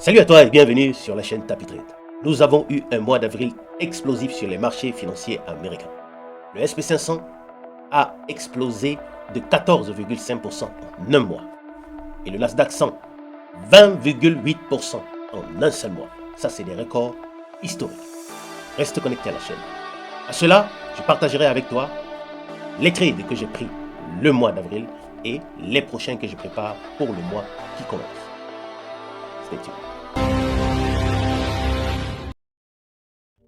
Salut à toi et bienvenue sur la chaîne Tapis Trade. Nous avons eu un mois d'avril explosif sur les marchés financiers américains. Le SP500 a explosé de 14,5% en un mois. Et le Nasdaq 100, 20,8% en un seul mois. Ça, c'est des records historiques. Reste connecté à la chaîne. À cela, je partagerai avec toi les trades que j'ai pris le mois d'avril et les prochains que je prépare pour le mois qui commence. Stay tuned.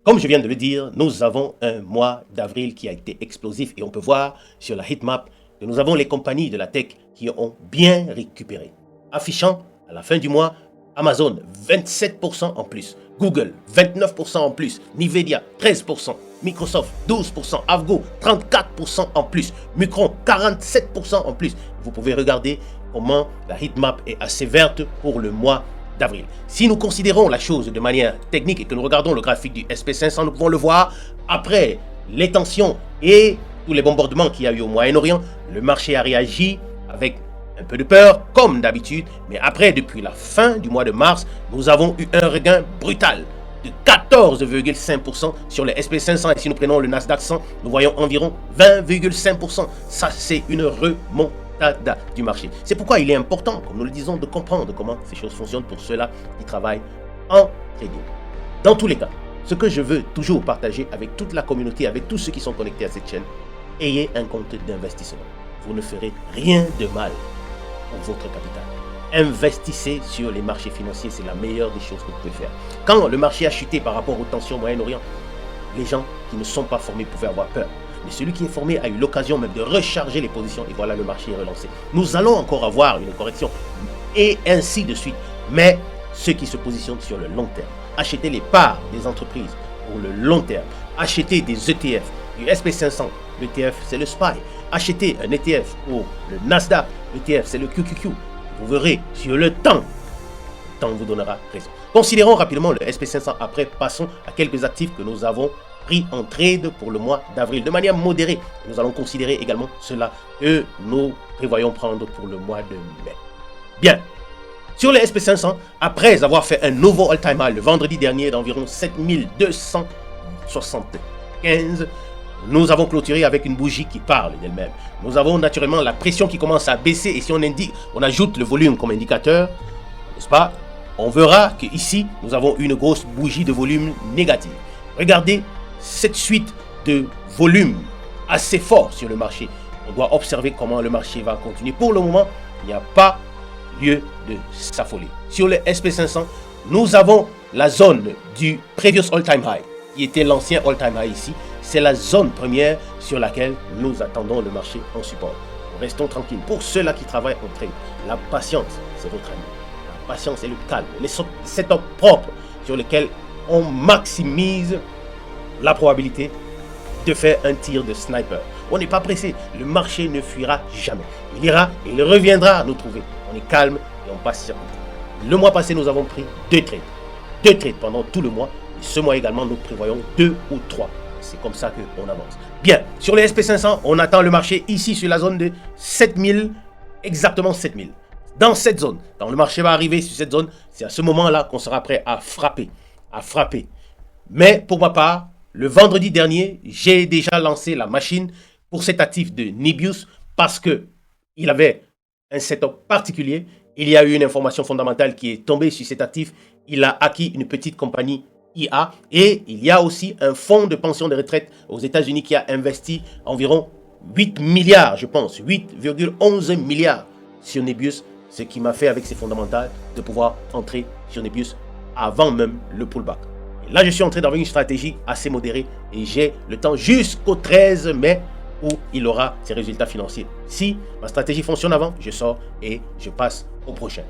Comme je viens de le dire, nous avons un mois d'avril qui a été explosif et on peut voir sur la heatmap que nous avons les compagnies de la tech qui ont bien récupéré. Affichant à la fin du mois, Amazon 27% en plus, Google 29% en plus, Nvidia 13%, Microsoft 12%, Avgo 34% en plus, Micron 47% en plus. Vous pouvez regarder comment la heatmap est assez verte pour le mois d'avril. Si nous considérons la chose de manière technique et que nous regardons le graphique du SP500, nous pouvons le voir après les tensions et tous les bombardements qu'il y a eu au Moyen-Orient, le marché a réagi avec un peu de peur comme d'habitude, mais après, depuis la fin du mois de mars, nous avons eu un regain brutal de 14,5% sur le SP500 et si nous prenons le Nasdaq 100, nous voyons environ 20,5%. Ça, c'est une remontée du marché. C'est pourquoi il est important, comme nous le disons, de comprendre comment ces choses fonctionnent pour ceux-là qui travaillent en trading. Dans tous les cas, ce que je veux toujours partager avec toute la communauté, avec tous ceux qui sont connectés à cette chaîne, ayez un compte d'investissement. Vous ne ferez rien de mal pour votre capital. Investissez sur les marchés financiers, c'est la meilleure des choses que vous pouvez faire. Quand le marché a chuté par rapport aux tensions au Moyen-Orient, les gens qui ne sont pas formés pouvaient avoir peur. Mais celui qui est formé a eu l'occasion même de recharger les positions et voilà, le marché est relancé. Nous allons encore avoir une correction et ainsi de suite. Mais ceux qui se positionnent sur le long terme, achetez les parts des entreprises pour le long terme, achetez des ETF, du SP500, l'ETF c'est le SPY, achetez un ETF pour le Nasdaq, l'ETF c'est le QQQ. Vous verrez sur le temps vous donnera raison. Considérons rapidement le SP500, après passons à quelques actifs que nous avons pris en trade pour le mois d'avril de manière modérée. Nous allons considérer également cela que nous prévoyons prendre pour le mois de mai. Bien, sur le SP500, après avoir fait un nouveau all-time high le vendredi dernier d'environ 7275, nous avons clôturé avec une bougie qui parle d'elle-même. Nous avons naturellement la pression qui commence à baisser et si on ajoute le volume comme indicateur, n'est-ce pas, on verra qu'ici, nous avons une grosse bougie de volume négative. Regardez cette suite de volume assez fort sur le marché. On doit observer comment le marché va continuer. Pour le moment, il n'y a pas lieu de s'affoler. Sur le SP500, nous avons la zone du previous all-time high, qui était l'ancien all-time high ici. C'est la zone première sur laquelle nous attendons le marché en support. Restons tranquilles. Pour ceux-là qui travaillent en trade, la patience, c'est votre ami. La patience et le calme, les setups propres sur lesquels on maximise la probabilité de faire un tir de sniper. On n'est pas pressé. Le marché ne fuira jamais. Il ira et il reviendra nous trouver. On est calme et on patiente. Le mois passé, nous avons pris 2 trades. 2 trades pendant tout le mois. Et ce mois également, nous prévoyons 2 ou 3. C'est comme ça qu'on avance. Bien, sur les SP500, on attend le marché ici sur la zone de 7000, exactement 7000. Dans cette zone, quand le marché va arriver sur cette zone, c'est à ce moment-là qu'on sera prêt à frapper. Mais pour ma part, le vendredi dernier, j'ai déjà lancé la machine pour cet actif de Nebius parce qu'il avait un setup particulier. Il y a eu une information fondamentale qui est tombée sur cet actif. Il a acquis une petite compagnie IA et il y a aussi un fonds de pension de retraite aux États-Unis qui a investi environ 8 milliards, je pense, 8,11 milliards sur Nebius, ce qui m'a fait avec ces fondamentales de pouvoir entrer sur Nebius avant même le pullback. Et là, je suis entré dans une stratégie assez modérée et j'ai le temps jusqu'au 13 mai où il aura ses résultats financiers. Si ma stratégie fonctionne avant, je sors et je passe au prochain.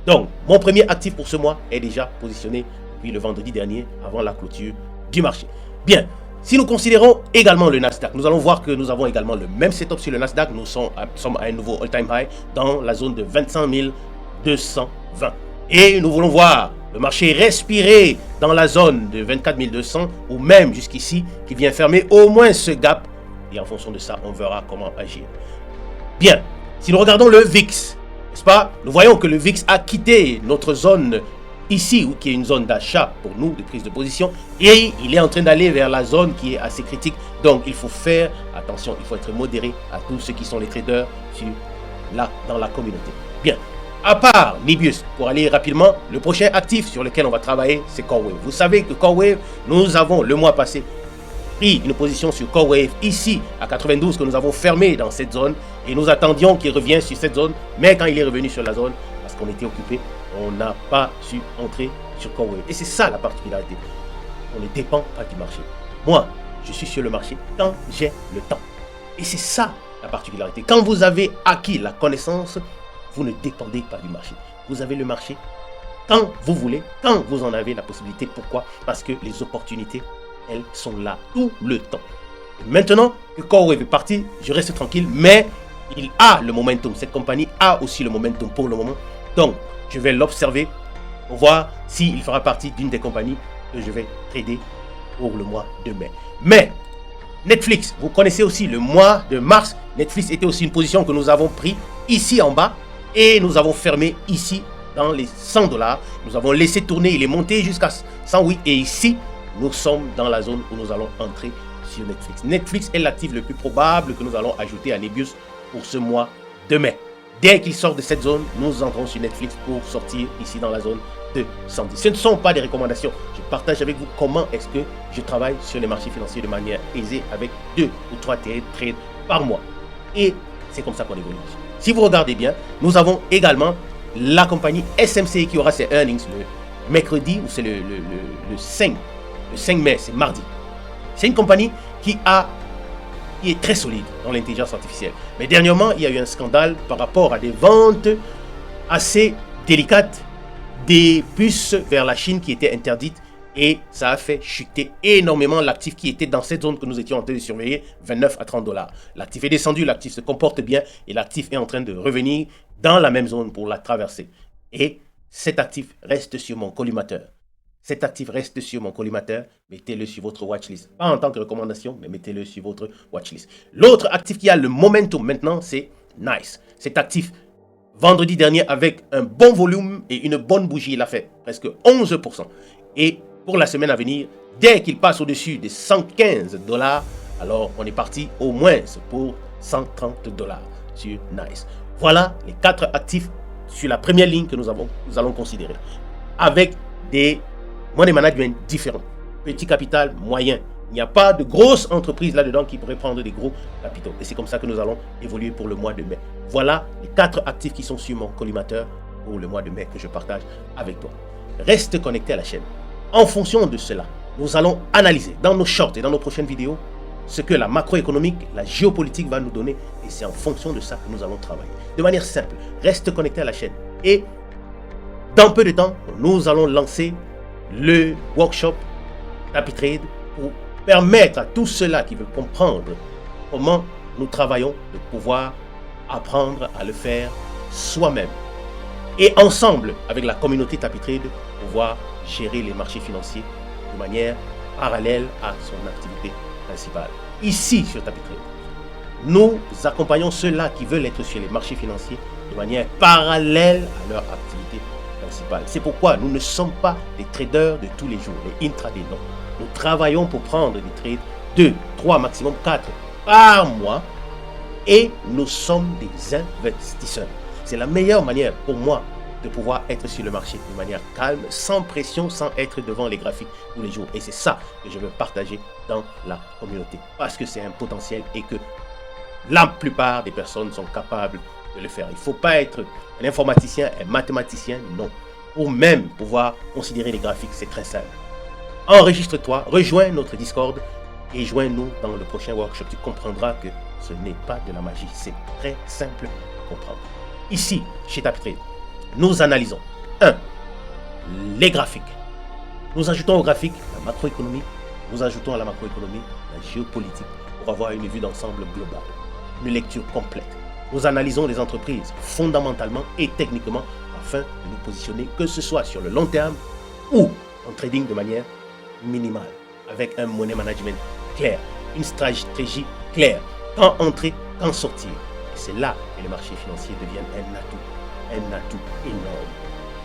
Donc, mon premier actif pour ce mois est déjà positionné depuis le vendredi dernier avant la clôture du marché. Bien, si nous considérons également le Nasdaq, nous allons voir que nous avons également le même setup sur le Nasdaq. Nous sommes à un nouveau all-time high dans la zone de 25 220. Et nous voulons voir le marché respirer dans la zone de 24 200 ou même jusqu'ici qui vient fermer au moins ce gap. Et en fonction de ça, on verra comment agir. Bien, si nous regardons le VIX, n'est-ce pas? Nous voyons que le VIX a quitté notre zone ici, où qui est une zone d'achat pour nous, de prise de position, et il est en train d'aller vers la zone qui est assez critique. Donc, il faut faire attention, il faut être modéré à tous ceux qui sont les traders dans la communauté. Bien. À part Nebius, pour aller rapidement, le prochain actif sur lequel on va travailler, c'est CoreWave. Vous savez que CoreWave, nous avons le mois passé pris une position sur CoreWave ici à 92 que nous avons fermé dans cette zone et nous attendions qu'il revienne sur cette zone, mais quand il est revenu sur la zone, parce qu'on était occupé, on n'a pas su entrer sur CoreWave. Et c'est ça la particularité. On ne dépend pas du marché. Moi, je suis sur le marché quand j'ai le temps. Et c'est ça la particularité. Quand vous avez acquis la connaissance, vous ne dépendez pas du marché. Vous avez le marché quand vous voulez, quand vous en avez la possibilité. Pourquoi? Parce que les opportunités, elles sont là tout le temps. Et maintenant que CoreWave est parti, je reste tranquille, mais il a le momentum. Cette compagnie a aussi le momentum pour le moment. Donc, je vais l'observer pour voir s'il fera partie d'une des compagnies que je vais trader pour le mois de mai. Mais Netflix, vous connaissez aussi le mois de mars. Netflix était aussi une position que nous avons pris ici en bas et nous avons fermé ici dans les 100 $. Nous avons laissé tourner, il est monté jusqu'à 108 et ici, nous sommes dans la zone où nous allons entrer sur Netflix. Netflix est l'actif le plus probable que nous allons ajouter à Nebius pour ce mois de mai. Dès qu'il sort de cette zone, nous entrons sur Netflix pour sortir ici dans la zone de 110. Ce ne sont pas des recommandations. Je partage avec vous comment est-ce que je travaille sur les marchés financiers de manière aisée avec 2 ou 3 trades par mois. Et c'est comme ça qu'on évolue. Si vous regardez bien, nous avons également la compagnie SMC qui aura ses earnings le mercredi, ou c'est le 5 mai, c'est mardi. C'est une compagnie qui est très solide dans l'intelligence artificielle. Mais dernièrement, il y a eu un scandale par rapport à des ventes assez délicates des puces vers la Chine qui étaient interdites et ça a fait chuter énormément l'actif qui était dans cette zone que nous étions en train de surveiller, 29 à 30 $. L'actif est descendu, l'actif se comporte bien et l'actif est en train de revenir dans la même zone pour la traverser. Et cet actif reste sur mon collimateur. Cet actif reste sur mon collimateur, mettez-le sur votre watchlist. Pas en tant que recommandation, mais mettez-le sur votre watchlist. L'autre actif qui a le momentum maintenant, c'est Nice. Cet actif, vendredi dernier, avec un bon volume et une bonne bougie, il a fait presque 11%. Et pour la semaine à venir, dès qu'il passe au-dessus des 115 $, alors on est parti au moins pour 130 $ sur Nice. Voilà les 4 actifs sur la première ligne que nous allons considérer. Avec des money management différents. Petit capital, moyen. Il n'y a pas de grosses entreprises là-dedans qui pourraient prendre des gros capitaux. Et c'est comme ça que nous allons évoluer pour le mois de mai. Voilà les 4 actifs qui sont sur mon collimateur pour le mois de mai que je partage avec toi. Reste connecté à la chaîne. En fonction de cela, nous allons analyser dans nos shorts et dans nos prochaines vidéos ce que la macroéconomique, la géopolitique va nous donner. Et c'est en fonction de ça que nous allons travailler. De manière simple, reste connecté à la chaîne. Et dans peu de temps, nous allons lancer le workshop Tapis Trade pour permettre à tous ceux-là qui veulent comprendre comment nous travaillons de pouvoir apprendre à le faire soi-même. Et ensemble, avec la communauté Tapis Trade, pouvoir gérer les marchés financiers de manière parallèle à son activité principale. Ici, sur Tapis Trade, nous accompagnons ceux-là qui veulent être sur les marchés financiers de manière parallèle à leur activité principale. C'est pourquoi nous ne sommes pas des traders de tous les jours, les intraday, non. Nous travaillons pour prendre des trades 2, 3, maximum 4 par mois et nous sommes des investisseurs. C'est la meilleure manière pour moi de pouvoir être sur le marché de manière calme, sans pression, sans être devant les graphiques tous les jours. Et c'est ça que je veux partager dans la communauté. Parce que c'est un potentiel et que la plupart des personnes sont capables de le faire. Il ne faut pas être un informaticien, un mathématicien, non. Pour même pouvoir considérer les graphiques, c'est très simple. Enregistre-toi, rejoins notre Discord et joins-nous dans le prochain workshop. Tu comprendras que ce n'est pas de la magie, c'est très simple à comprendre. Ici, chez Tapis Trade, nous analysons 1. Les graphiques. Nous ajoutons aux graphiques la macroéconomie, nous ajoutons à la macroéconomie la géopolitique pour avoir une vue d'ensemble globale, une lecture complète. Nous analysons les entreprises fondamentalement et techniquement afin de nous positionner, que ce soit sur le long terme ou en trading de manière minimale, avec un money management clair, une stratégie claire, quand entrer, quand sortir. Et c'est là que les marchés financiers deviennent un atout énorme.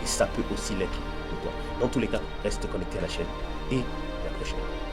et ça peut aussi l'être pour toi. Dans tous les cas, reste connecté à la chaîne et à la prochaine.